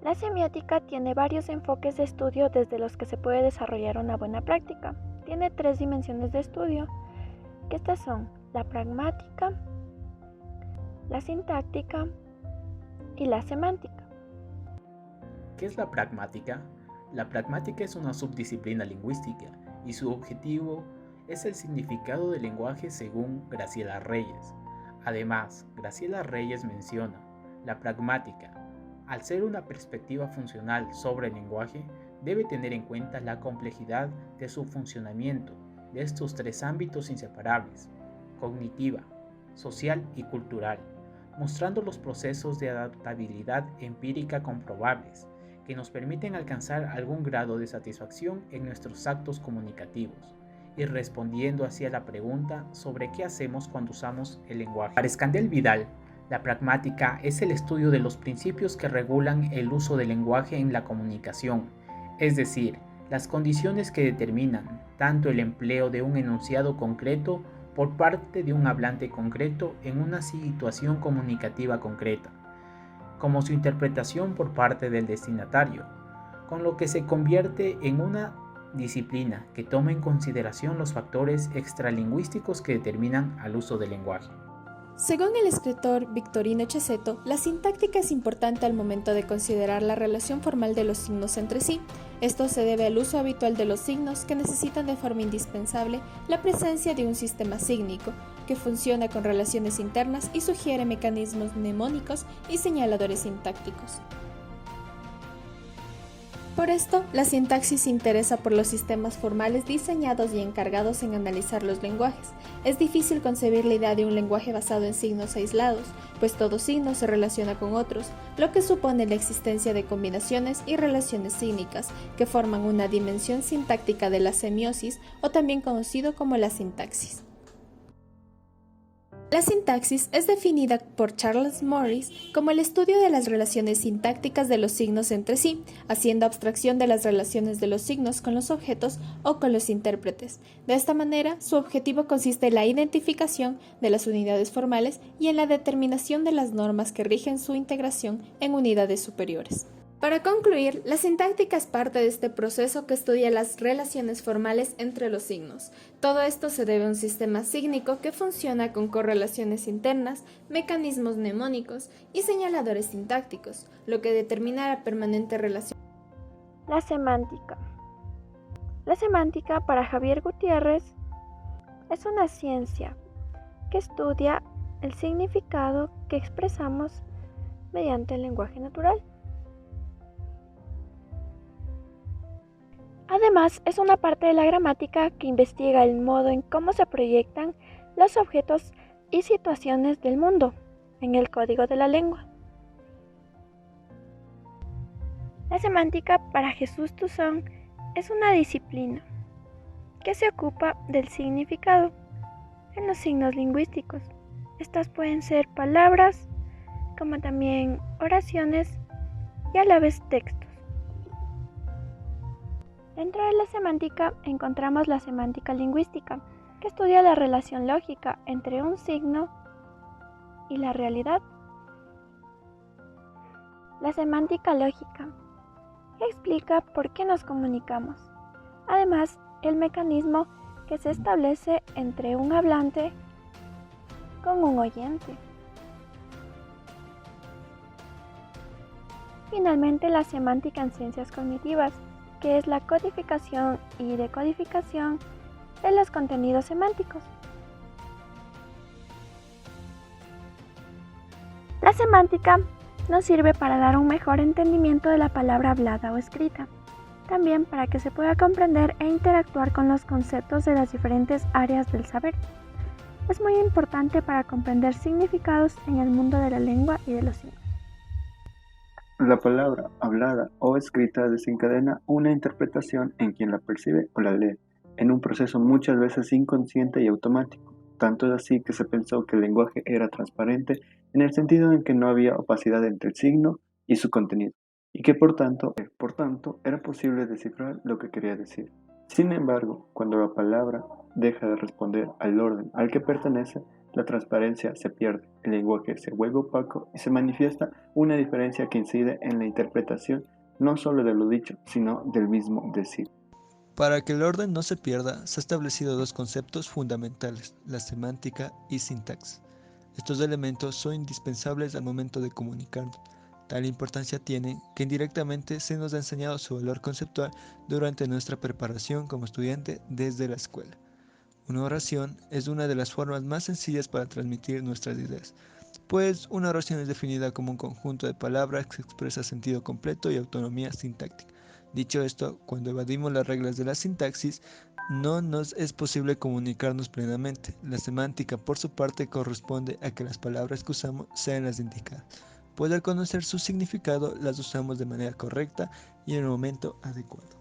La semiótica tiene varios enfoques de estudio desde los que se puede desarrollar una buena práctica. Tiene 3 dimensiones de estudio, que estas son la pragmática, la sintáctica y la semántica. ¿Qué es la pragmática? La pragmática es una subdisciplina lingüística y su objetivo es el significado del lenguaje según Graciela Reyes. Además, Graciela Reyes menciona, la pragmática, al ser una perspectiva funcional sobre el lenguaje, debe tener en cuenta la complejidad de su funcionamiento de estos 3 ámbitos inseparables, cognitiva, social y cultural, mostrando los procesos de adaptabilidad empírica comprobables que nos permiten alcanzar algún grado de satisfacción en nuestros actos comunicativos y respondiendo así a la pregunta sobre qué hacemos cuando usamos el lenguaje. Para Escandel Vidal, la pragmática es el estudio de los principios que regulan el uso del lenguaje en la comunicación, es decir, las condiciones que determinan tanto el empleo de un enunciado concreto por parte de un hablante concreto en una situación comunicativa concreta, como su interpretación por parte del destinatario, con lo que se convierte en una disciplina que toma en consideración los factores extralingüísticos que determinan al uso del lenguaje. Según el escritor Victorino Cheseto, la sintáctica es importante al momento de considerar la relación formal de los signos entre sí. Esto se debe al uso habitual de los signos que necesitan de forma indispensable la presencia de un sistema sígnico, que funciona con relaciones internas y sugiere mecanismos mnemónicos y señaladores sintácticos. Por esto, la sintaxis se interesa por los sistemas formales diseñados y encargados en analizar los lenguajes. Es difícil concebir la idea de un lenguaje basado en signos aislados, pues todo signo se relaciona con otros, lo que supone la existencia de combinaciones y relaciones sígnicas que forman una dimensión sintáctica de la semiosis, o también conocido como la sintaxis. La sintaxis es definida por Charles Morris como el estudio de las relaciones sintácticas de los signos entre sí, haciendo abstracción de las relaciones de los signos con los objetos o con los intérpretes. De esta manera, su objetivo consiste en la identificación de las unidades formales y en la determinación de las normas que rigen su integración en unidades superiores. Para concluir, la sintáctica es parte de este proceso que estudia las relaciones formales entre los signos. Todo esto se debe a un sistema sígnico que funciona con correlaciones internas, mecanismos mnemónicos y señaladores sintácticos, lo que determina la permanente relación. La semántica. La semántica, para Javier Gutiérrez, es una ciencia que estudia el significado que expresamos mediante el lenguaje natural. Además, es una parte de la gramática que investiga el modo en cómo se proyectan los objetos y situaciones del mundo en el código de la lengua. La semántica, para Jesús Tuzón, es una disciplina que se ocupa del significado en los signos lingüísticos. Estas pueden ser palabras, como también oraciones y a la vez textos. Dentro de la semántica encontramos la semántica lingüística, que estudia la relación lógica entre un signo y la realidad. La semántica lógica explica por qué nos comunicamos. Además, el mecanismo que se establece entre un hablante con un oyente. Finalmente, la semántica en ciencias cognitivas, que es la codificación y decodificación de los contenidos semánticos. La semántica nos sirve para dar un mejor entendimiento de la palabra hablada o escrita, también para que se pueda comprender e interactuar con los conceptos de las diferentes áreas del saber. Es muy importante para comprender significados en el mundo de la lengua y de los signos. La palabra hablada o escrita desencadena una interpretación en quien la percibe o la lee, en un proceso muchas veces inconsciente y automático. Tanto es así que se pensó que el lenguaje era transparente en el sentido en que no había opacidad entre el signo y su contenido, y que por tanto era posible descifrar lo que quería decir. Sin embargo, cuando la palabra deja de responder al orden al que pertenece, la transparencia se pierde, el lenguaje se vuelve opaco y se manifiesta una diferencia que incide en la interpretación no solo de lo dicho, sino del mismo decir. Para que el orden no se pierda, se han establecido dos conceptos fundamentales, la semántica y sintaxis. Estos elementos son indispensables al momento de comunicarnos. Tal importancia tienen que indirectamente se nos ha enseñado su valor conceptual durante nuestra preparación como estudiante desde la escuela. Una oración es una de las formas más sencillas para transmitir nuestras ideas, pues una oración es definida como un conjunto de palabras que expresa sentido completo y autonomía sintáctica. Dicho esto, cuando evadimos las reglas de la sintaxis, no nos es posible comunicarnos plenamente. La semántica, por su parte, corresponde a que las palabras que usamos sean las indicadas, pues al conocer su significado las usamos de manera correcta y en el momento adecuado.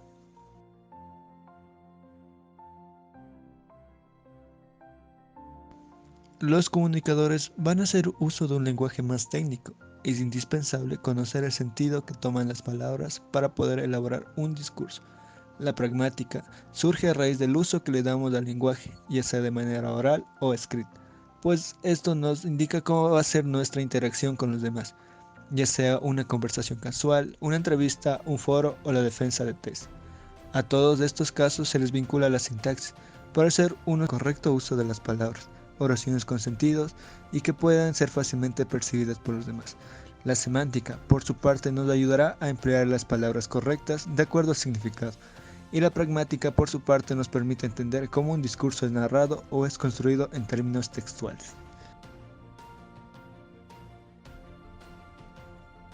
Los comunicadores van a hacer uso de un lenguaje más técnico. Es indispensable conocer el sentido que toman las palabras para poder elaborar un discurso. La pragmática surge a raíz del uso que le damos al lenguaje, ya sea de manera oral o escrita, pues esto nos indica cómo va a ser nuestra interacción con los demás, ya sea una conversación casual, una entrevista, un foro o la defensa de tesis. A todos estos casos se les vincula la sintaxis, para hacer un correcto uso de las palabras, oraciones con sentidos y que puedan ser fácilmente percibidas por los demás. La semántica, por su parte, nos ayudará a emplear las palabras correctas de acuerdo al significado, y la pragmática, por su parte, nos permite entender cómo un discurso es narrado o es construido en términos textuales.